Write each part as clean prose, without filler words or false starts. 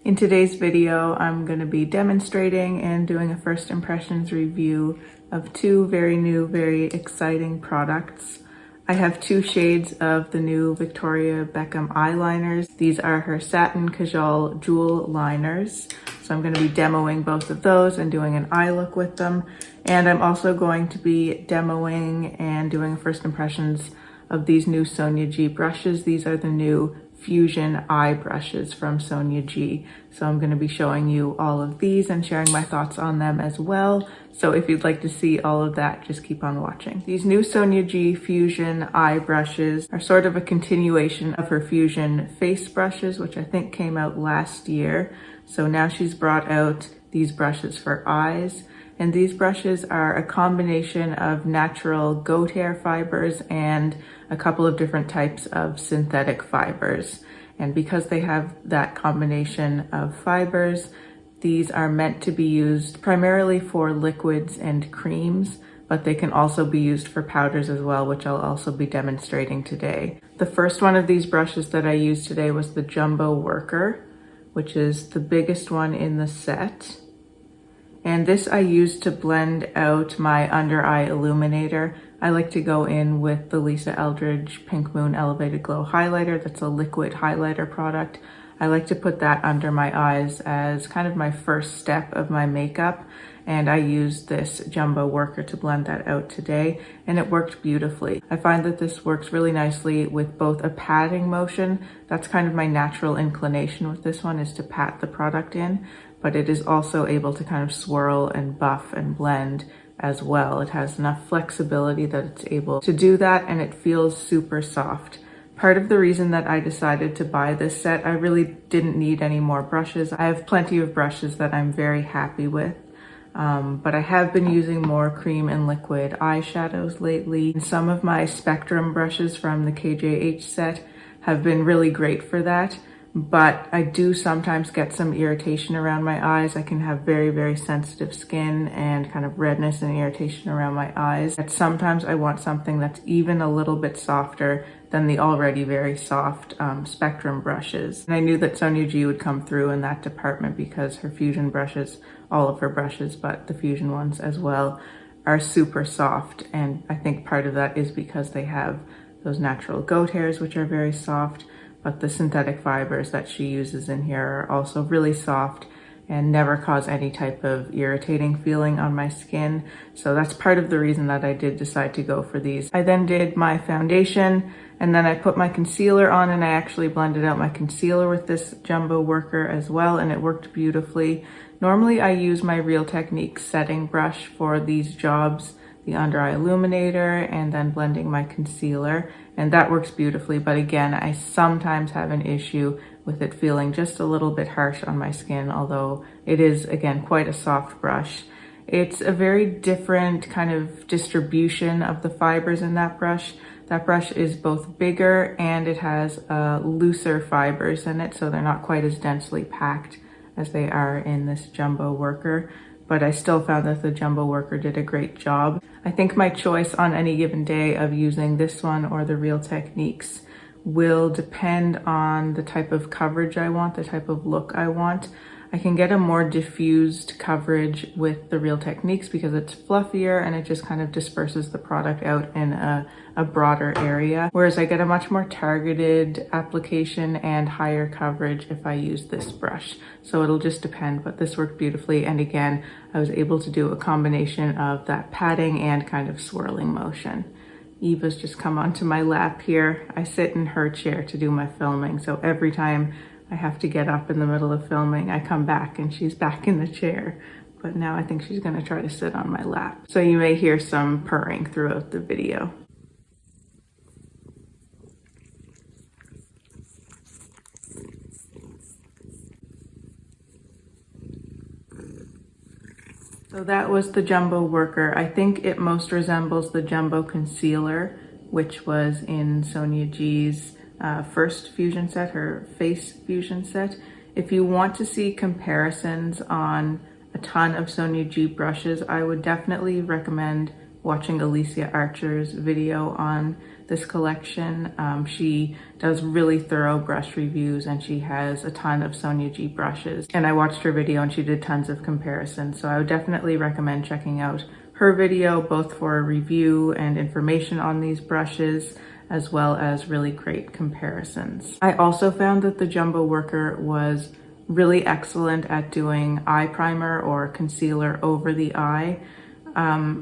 In today's video, I'm going to be demonstrating and doing a first impressions review of two very new, very exciting products. I have two shades of the new Victoria Beckham eyeliners. These are her Satin Kajal Jewel liners. So I'm going to be demoing both of those and doing an eye look with them. And I'm also going to be demoing and doing first impressions of these new Sonia G brushes. These are the new Fusion eye brushes from Sonia G. So I'm going to be showing you all of these and sharing my thoughts on them as well. So if you'd like to see all of that, just keep on watching. These new Sonia G Fusion eye brushes are sort of a continuation of her Fusion face brushes, which I think came out last year. So now she's brought out these brushes for eyes. And these brushes are a combination of natural goat hair fibers and a couple of different types of synthetic fibers. And because they have that combination of fibers, these are meant to be used primarily for liquids and creams, but they can also be used for powders as well, which I'll also be demonstrating today. The first one of these brushes that I used today was the Jumbo Worker, which is the biggest one in the set. And this I use to blend out my under eye illuminator. I like to go in with the Lisa Eldridge Pink Moon Elevated Glow highlighter. That's a liquid highlighter product. I like to put that under my eyes as kind of my first step of my makeup. And I used this Jumbo Worker to blend that out today, and it worked beautifully. I find that this works really nicely with both a patting motion. That's kind of my natural inclination with this one, is to pat the product in, but it is also able to kind of swirl and buff and blend as well. It has enough flexibility that it's able to do that, and it feels super soft. Part of the reason that I decided to buy this set, I really didn't need any more brushes. I have plenty of brushes that I'm very happy with. But I have been using more cream and liquid eyeshadows lately. And some of my Spectrum brushes from the KJH set have been really great for that. But I do sometimes get some irritation around my eyes. I can have very, very sensitive skin and kind of redness and irritation around my eyes. And sometimes I want something that's even a little bit softer than the already very soft Spectrum brushes. And I knew that Sonia G would come through in that department because her Fusion brushes, all of her brushes, but the Fusion ones as well, are super soft. And I think part of that is because they have those natural goat hairs, which are very soft, but the synthetic fibers that she uses in here are also really soft and never cause any type of irritating feeling on my skin. So that's part of the reason that I did decide to go for these. I then did my foundation, and then I put my concealer on, and I actually blended out my concealer with this Jumbo Worker as well, and it worked beautifully. Normally I use my Real Techniques setting brush for these jobs, the under eye illuminator, and then blending my concealer, and that works beautifully. But again, I sometimes have an issue with it feeling just a little bit harsh on my skin, although it is, again, quite a soft brush. It's a very different kind of distribution of the fibers in that brush. That brush is both bigger and it has looser fibers in it, so they're not quite as densely packed as they are in this Jumbo Worker. But I still found that the Jumbo Worker did a great job. I think my choice on any given day of using this one or the Real Techniques will depend on the type of coverage I want, the type of look I want. I can get a more diffused coverage with the Real Techniques because it's fluffier and it just kind of disperses the product out in a broader area. Whereas I get a much more targeted application and higher coverage if I use this brush. So it'll just depend, but this worked beautifully. And again, I was able to do a combination of that patting and kind of swirling motion. Eva's just come onto my lap here. I sit in her chair to do my filming. So every time I have to get up in the middle of filming, I come back and she's back in the chair. But now I think she's gonna try to sit on my lap. So you may hear some purring throughout the video. So that was the Jumbo Worker. I think it most resembles the Jumbo Concealer, which was in Sonia G's first Fusion set, her face Fusion set. If you want to see comparisons on a ton of Sonia G brushes, I would definitely recommend watching Alicia Archer's video on this collection. She does really thorough brush reviews, and she has a ton of Sonia G brushes. And I watched her video and she did tons of comparisons. So I would definitely recommend checking out her video, both for a review and information on these brushes, as well as really great comparisons. I also found that the Jumbo Worker was really excellent at doing eye primer or concealer over the eye.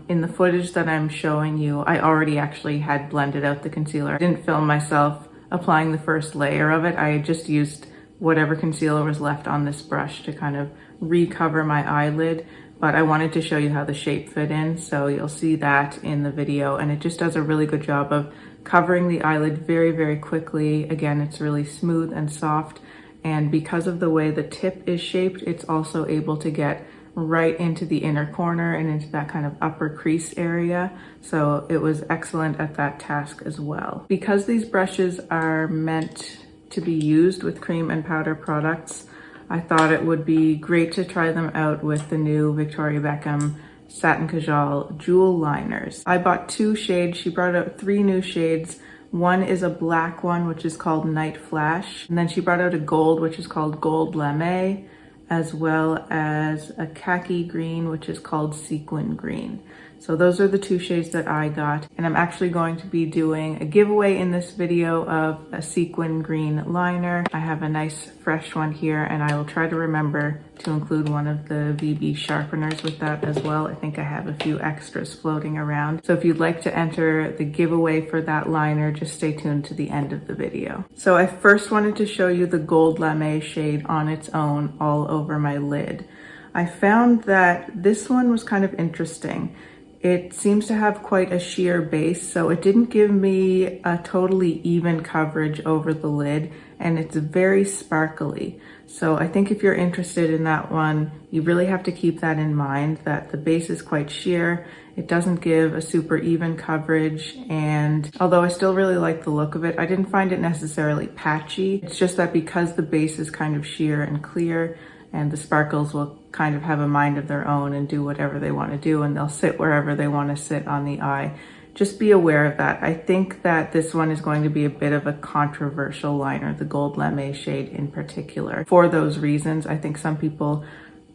In the footage that I'm showing you, I already actually had blended out the concealer. I didn't film myself applying the first layer of it. I just used whatever concealer was left on this brush to kind of recover my eyelid, but I wanted to show you how the shape fit in, so you'll see that in the video, and it just does a really good job of covering the eyelid very, very quickly. Again, it's really smooth and soft, and because of the way the tip is shaped, it's also able to get right into the inner corner and into that kind of upper crease area. So it was excellent at that task as well. Because these brushes are meant to be used with cream and powder products, I thought it would be great to try them out with the new Victoria Beckham Satin Kajal Jewel Liners. I bought 2 shades. She brought out 3 new shades. One is a black one, which is called Night Flash. And then she brought out a gold, which is called Gold Lamé, as well as a khaki green, which is called Sequin Green. So those are the 2 shades that I got. And I'm actually going to be doing a giveaway in this video of a sequin green liner. I have a nice fresh one here, and I will try to remember to include one of the VB sharpeners with that as well. I think I have a few extras floating around. So if you'd like to enter the giveaway for that liner, just stay tuned to the end of the video. So I first wanted to show you the Gold Lamé shade on its own all over my lid. I found that this one was kind of interesting. It seems to have quite a sheer base, so it didn't give me a totally even coverage over the lid, and it's very sparkly. So I think if you're interested in that one, you really have to keep that in mind, that the base is quite sheer. It doesn't give a super even coverage, and although I still really like the look of it, I didn't find it necessarily patchy. It's just that because the base is kind of sheer and clear, and the sparkles will kind of have a mind of their own and do whatever they want to do, and they'll sit wherever they want to sit on the eye. Just be aware of that. I think that this one is going to be a bit of a controversial liner, the Gold Lamé shade in particular. For those reasons, I think some people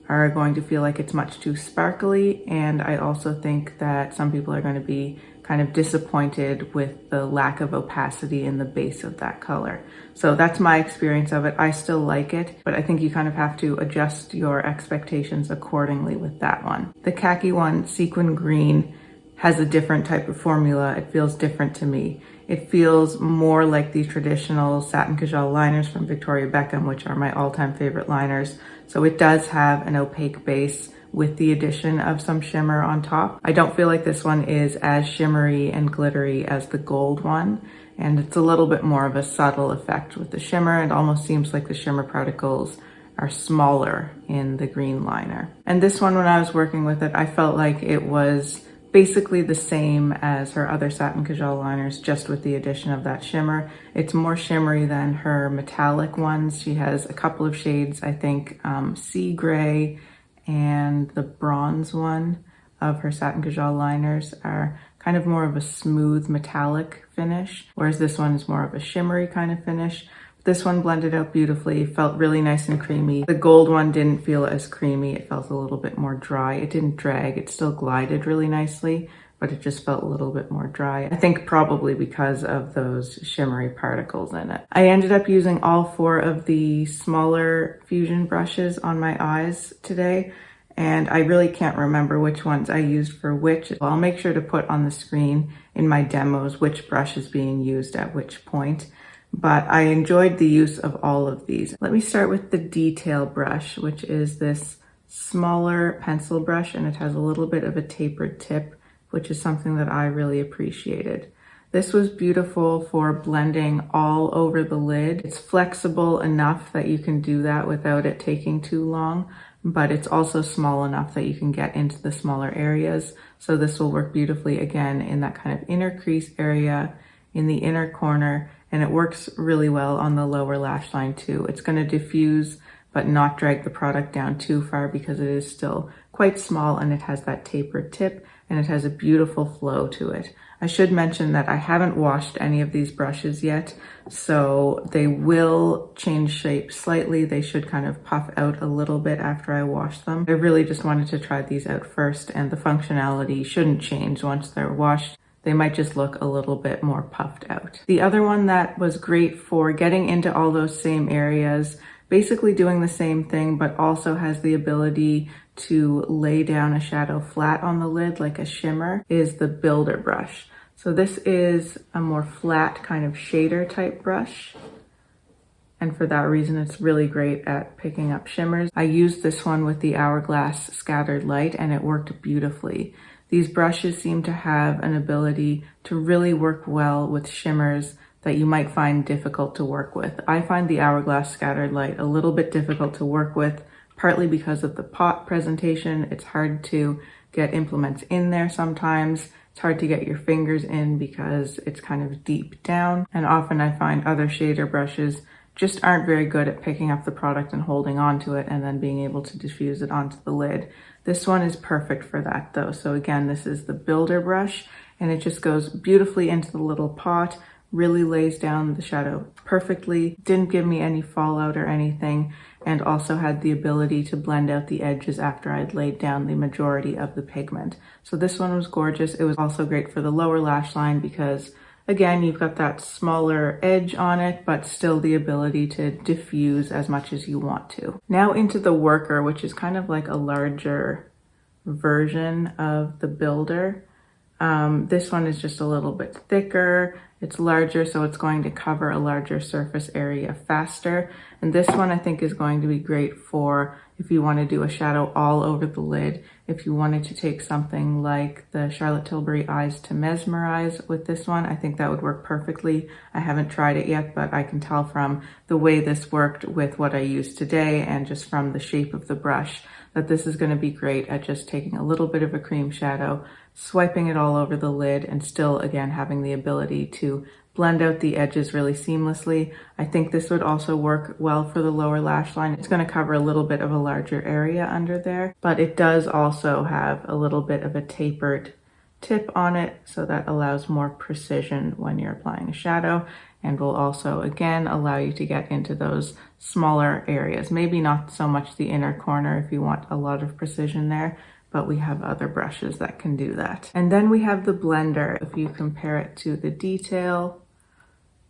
are going to feel like it's much too sparkly, and I also think that some people are going to be kind of disappointed with the lack of opacity in the base of that color. So that's my experience of it. I still like it, but I think you kind of have to adjust your expectations accordingly with that one. The khaki one, Sequin Green, has a different type of formula. It feels different to me. It feels more like the traditional Satin Kajal liners from Victoria Beckham, which are my all-time favorite liners. So it does have an opaque base with the addition of some shimmer on top. I don't feel like this one is as shimmery and glittery as the gold one, and it's a little bit more of a subtle effect with the shimmer. It almost seems like the shimmer particles are smaller in the green liner. And this one, when I was working with it, I felt like it was basically the same as her other Satin Kajal liners, just with the addition of that shimmer. It's more shimmery than her metallic ones. She has a couple of shades, I think Sea Gray and the bronze one of her Satin Kajal liners are kind of more of a smooth metallic finish, whereas this one is more of a shimmery kind of finish. This one blended out beautifully, felt really nice and creamy. The gold one didn't feel as creamy. It felt a little bit more dry. It didn't drag. It still glided really nicely, but it just felt a little bit more dry. I think probably because of those shimmery particles in it. I ended up using all 4 of the smaller Fusion brushes on my eyes today, and I really can't remember which ones I used for which. I'll make sure to put on the screen in my demos which brush is being used at which point, but I enjoyed the use of all of these. Let me start with the detail brush, which is this smaller pencil brush, and it has a little bit of a tapered tip, which is something that I really appreciated. This was beautiful for blending all over the lid. It's flexible enough that you can do that without it taking too long, but it's also small enough that you can get into the smaller areas. So this will work beautifully again in that kind of inner crease area, in the inner corner, and it works really well on the lower lash line too. It's going to diffuse but not drag the product down too far because it is still quite small and it has that tapered tip. and it has a beautiful flow to it. I should mention that I haven't washed any of these brushes yet, so they will change shape slightly. They should kind of puff out a little bit after I wash them. I really just wanted to try these out first, and the functionality shouldn't change once they're washed. They might just look a little bit more puffed out. The other one that was great for getting into all those same areas, basically doing the same thing, but also has the ability to lay down a shadow flat on the lid like a shimmer, is the Builder brush. So this is a more flat kind of shader type brush. And for that reason, it's really great at picking up shimmers. I used this one with the Hourglass scattered light and it worked beautifully. These brushes seem to have an ability to really work well with shimmers that you might find difficult to work with. I find the Hourglass scattered light a little bit difficult to work with, partly because of the pot presentation. It's hard to get implements in there sometimes. It's hard to get your fingers in because it's kind of deep down. And often I find other shader brushes just aren't very good at picking up the product and holding onto it and then being able to diffuse it onto the lid. This one is perfect for that though. So again, this is the Builder brush and it just goes beautifully into the little pot, really lays down the shadow perfectly, didn't give me any fallout or anything, and also had the ability to blend out the edges after I'd laid down the majority of the pigment. So this one was gorgeous. It was also great for the lower lash line because, again, you've got that smaller edge on it, but still the ability to diffuse as much as you want to. Now into the Worker, which is kind of like a larger version of the Builder. This one is just a little bit thicker. It's larger, so it's going to cover a larger surface area faster. And this one I think is going to be great for if you want to do a shadow all over the lid. If you wanted to take something like the Charlotte Tilbury Eyes to Mesmerize with this one, I think that would work perfectly. I haven't tried it yet, but I can tell from the way this worked with what I used today and just from the shape of the brush that this is going to be great at just taking a little bit of a cream shadow, swiping it all over the lid, and still again having the ability to blend out the edges really seamlessly. I think this would also work well for the lower lash line. It's going to cover a little bit of a larger area under there, but it does also have a little bit of a tapered tip on it, so that allows more precision when you're applying a shadow, and will also again allow you to get into those smaller areas. Maybe not so much the inner corner if you want a lot of precision there, but we have other brushes that can do that. And then we have the blender. If you compare it to the detail,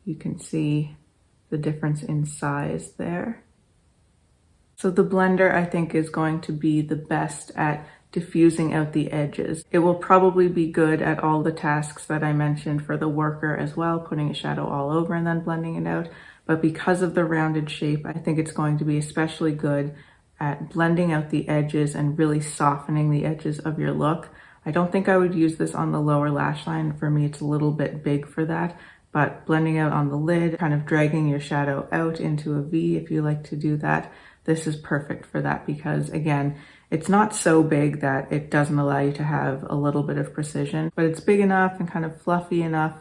you can see the difference in size there. So the blender I think is going to be the best at diffusing out the edges. It will probably be good at all the tasks that I mentioned for the Worker as well, putting a shadow all over and then blending it out. But because of the rounded shape, I think it's going to be especially good at blending out the edges and really softening the edges of your look. I don't think I would use this on the lower lash line. For me, it's a little bit big for that, but blending out on the lid, kind of dragging your shadow out into a V if you like to do that, this is perfect for that because again, it's not so big that it doesn't allow you to have a little bit of precision, but it's big enough and kind of fluffy enough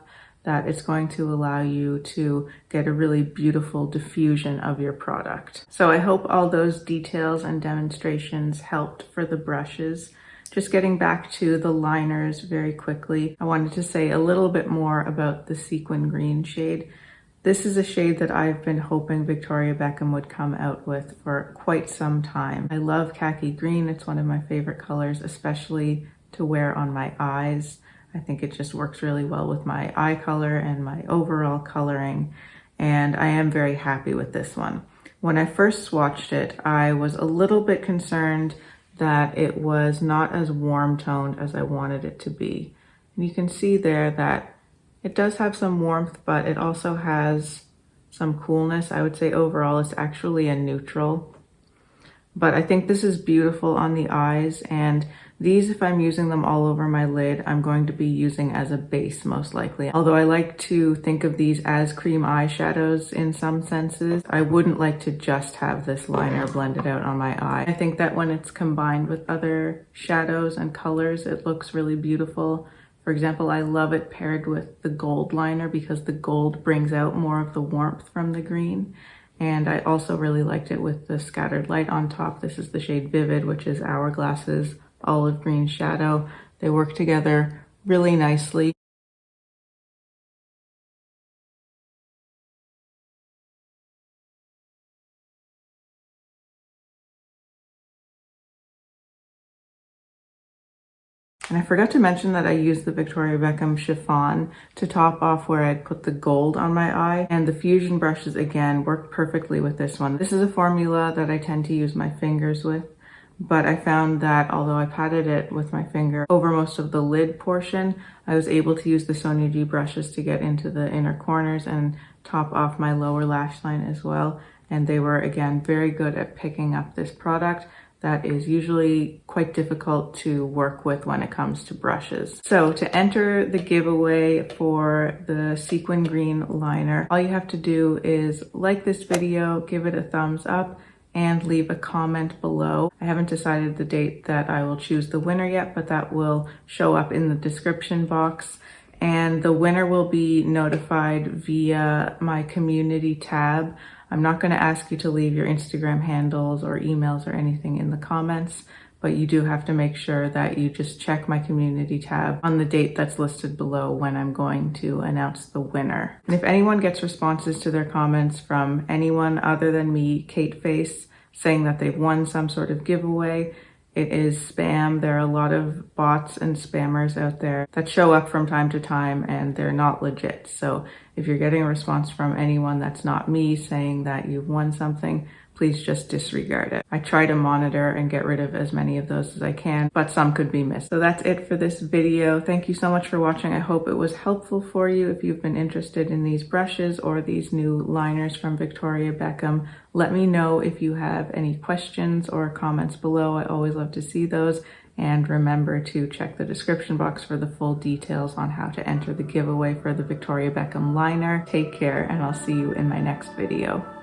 that it's going to allow you to get a really beautiful diffusion of your product. So I hope all those details and demonstrations helped for the brushes. Just getting back to the liners very quickly, I wanted to say a little bit more about the Sequin Green shade. This is a shade that I've been hoping Victoria Beckham would come out with for quite some time. I love khaki green. It's one of my favorite colors, especially to wear on my eyes. I think it just works really well with my eye color and my overall coloring, and I am very happy with this one. When I first swatched it, I was a little bit concerned that it was not as warm toned as I wanted it to be. And you can see there that it does have some warmth, but it also has some coolness. I would say overall it's actually a neutral. But I think this is beautiful on the eyes, and these, if I'm using them all over my lid, I'm going to be using as a base most likely. Although I like to think of these as cream eyeshadows in some senses, I wouldn't like to just have this liner blended out on my eye. I think that when it's combined with other shadows and colors, it looks really beautiful. For example, I love it paired with the gold liner because the gold brings out more of the warmth from the green. And I also really liked it with the scattered light on top. This is the shade Vivid, which is Hourglass's olive green shadow. They work together really nicely. And I forgot to mention that I used the Victoria Beckham chiffon to top off where I'd put the gold on my eye. And the Fusion brushes, again, work perfectly with this one. This is a formula that I tend to use my fingers with, but I found that although I patted it with my finger over most of the lid portion, I was able to use the Sonia G brushes to get into the inner corners and top off my lower lash line as well. And they were, again, very good at picking up this product that is usually quite difficult to work with when it comes to brushes. So to enter the giveaway for the Sequin Green liner, all you have to do is like this video, give it a thumbs up, and leave a comment below. I haven't decided the date that I will choose the winner yet, but that will show up in the description box. And the winner will be notified via my community tab. I'm not going to ask you to leave your Instagram handles or emails or anything in the comments, but you do have to make sure that you just check my community tab on the date that's listed below when I'm going to announce the winner. And if anyone gets responses to their comments from anyone other than me, Kate Face, saying that they've won some sort of giveaway, it is spam. There are a lot of bots and spammers out there that show up from time to time and they're not legit. So if you're getting a response from anyone that's not me saying that you've won something, please just disregard it. I try to monitor and get rid of as many of those as I can, but some could be missed. So that's it for this video. Thank you so much for watching. I hope it was helpful for you. If you've been interested in these brushes or these new liners from Victoria Beckham, let me know if you have any questions or comments below. I always love to see those. And remember to check the description box for the full details on how to enter the giveaway for the Victoria Beckham liner. Take care, and I'll see you in my next video.